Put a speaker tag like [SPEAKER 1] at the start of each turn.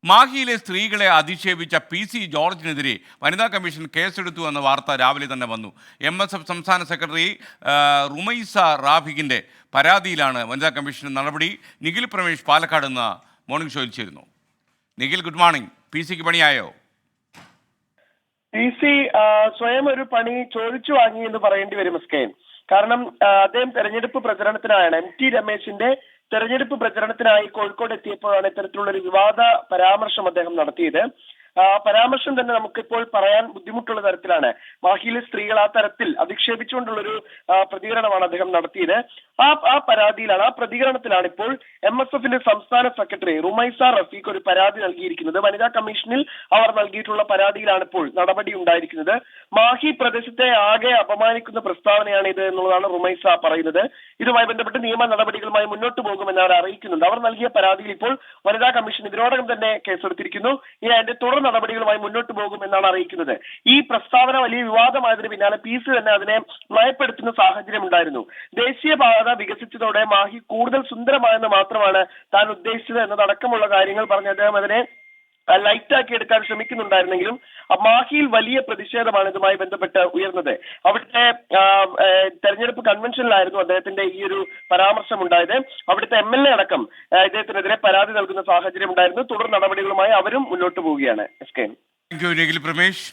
[SPEAKER 1] മാഹിയിലെ സ്ത്രീകളെ അധിക്ഷേപിച്ച PC ജോർജിനെതിരെ വനിതാ commission കേസെടുത്തു എന്ന വാർത്ത രാവിലെ തന്നെ വന്നു. MSF സംസ്ഥാന സെക്രട്ടറി റുമൈസ റാഫിഖിന്റെ പരാതിയിലാണ് വനിതാ കമ്മീഷൻ നടപടി. നിഖിൽ പ്രമേഷ് പാലക്കാട് നിന്ന് മോർണിംഗ് ഷോയിൽ ചേരുന്നു. Nikhil, good morning. PC പണിയായോ?
[SPEAKER 2] PC സ്വയം ഒരു പണി ചോദിച്ചു വാങ്ങി എന്ന് പറയേണ്ടി വരും എസ്കെൻ. കാരണം അദ്ദേഹം തെരഞ്ഞെടുപ്പ് പ്രചരണത്തിനായാണ് MT രമേശിന്റെ തെരഞ്ഞെടുപ്പ് പ്രചരണത്തിനായി കോഴിക്കോട് എത്തിയപ്പോഴാണ് ഇത്തരത്തിലുള്ള ഒരു വിവാദ പരാമർശം അദ്ദേഹം നടത്തിയത്. പരാമർശം തന്നെ നമുക്കിപ്പോൾ പറയാൻ ബുദ്ധിമുട്ടുള്ള തരത്തിലാണ്. മാഹിയിലെ സ്ത്രീകൾ ആ തരത്തിൽ അധിക്ഷേപിച്ചുകൊണ്ടുള്ളൊരു പ്രതികരണമാണ് അദ്ദേഹം നടത്തിയത്. ആ പരാതിയിലാണ്, ആ പ്രതികരണത്തിലാണ് ഇപ്പോൾ MSFന്റെ സംസ്ഥാന സെക്രട്ടറി റുമൈസ റഫീഖ് ഒരു പരാതി നൽകിയിരിക്കുന്നത്. വനിതാ കമ്മീഷനിൽ അവർ നൽകിയിട്ടുള്ള പരാതിയിലാണ് ഇപ്പോൾ നടപടി ഉണ്ടായിരിക്കുന്നത്. മാഹി പ്രദേശത്തെ ആകെ അപമാനിക്കുന്ന പ്രസ്താവനയാണ് ഇത് എന്നുള്ളതാണ് റുമൈസ പറയുന്നത്. ഇതുമായി ബന്ധപ്പെട്ട് നിയമ നടപടികളുമായി മുന്നോട്ട് പോകുമെന്ന് അവർ അറിയിക്കുന്നുണ്ട്. അവർ നൽകിയ പരാതിയിൽ ഇപ്പോൾ വനിതാ കമ്മീഷൻ ഇതിനോടകം തന്നെ കേസെടുത്തിരിക്കുന്നു. ഇനി അതിന്റെ തുടർ നടപടികളുമായി മുന്നോട്ട് പോകും എന്നാണ് അറിയിക്കുന്നത്. ഈ പ്രസ്താവന വലിയ വിവാദമായതിന് പിന്നാലെ PC തന്നെ അതിനെ നയപ്പെടുത്തുന്ന സാഹചര്യം ഉണ്ടായിരുന്നു. ദേശീയപാത വികസിച്ചതോടെ മാഹി കൂടുതൽ സുന്ദരമായെന്ന് മാത്രമാണ് താൻ ഉദ്ദേശിച്ചത് എന്നതടക്കമുള്ള കാര്യങ്ങൾ പറഞ്ഞ് അദ്ദേഹം അതിനെ ലൈറ്റാക്കി എടുക്കാൻ ശ്രമിക്കുന്നുണ്ടായിരുന്നെങ്കിലും മാഹിയിൽ വലിയ പ്രതിഷേധമാണ് ഇതുമായി ബന്ധപ്പെട്ട് ഉയർന്നത്. അവിടുത്തെ തെരഞ്ഞെടുപ്പ് കൺവെൻഷനിലായിരുന്നു അദ്ദേഹത്തിന്റെ ഈ ഒരു പരാമർശം ഉണ്ടായത്. അവിടുത്തെ MLA അടക്കം ഇദ്ദേഹത്തിനെതിരെ പരാതി നൽകുന്ന സാഹചര്യം ഉണ്ടായിരുന്നു. തുടർ നടപടികളുമായി അവരും മുന്നോട്ട് പോവുകയാണ്.
[SPEAKER 1] നിഖിൽ പ്രമേഷ്.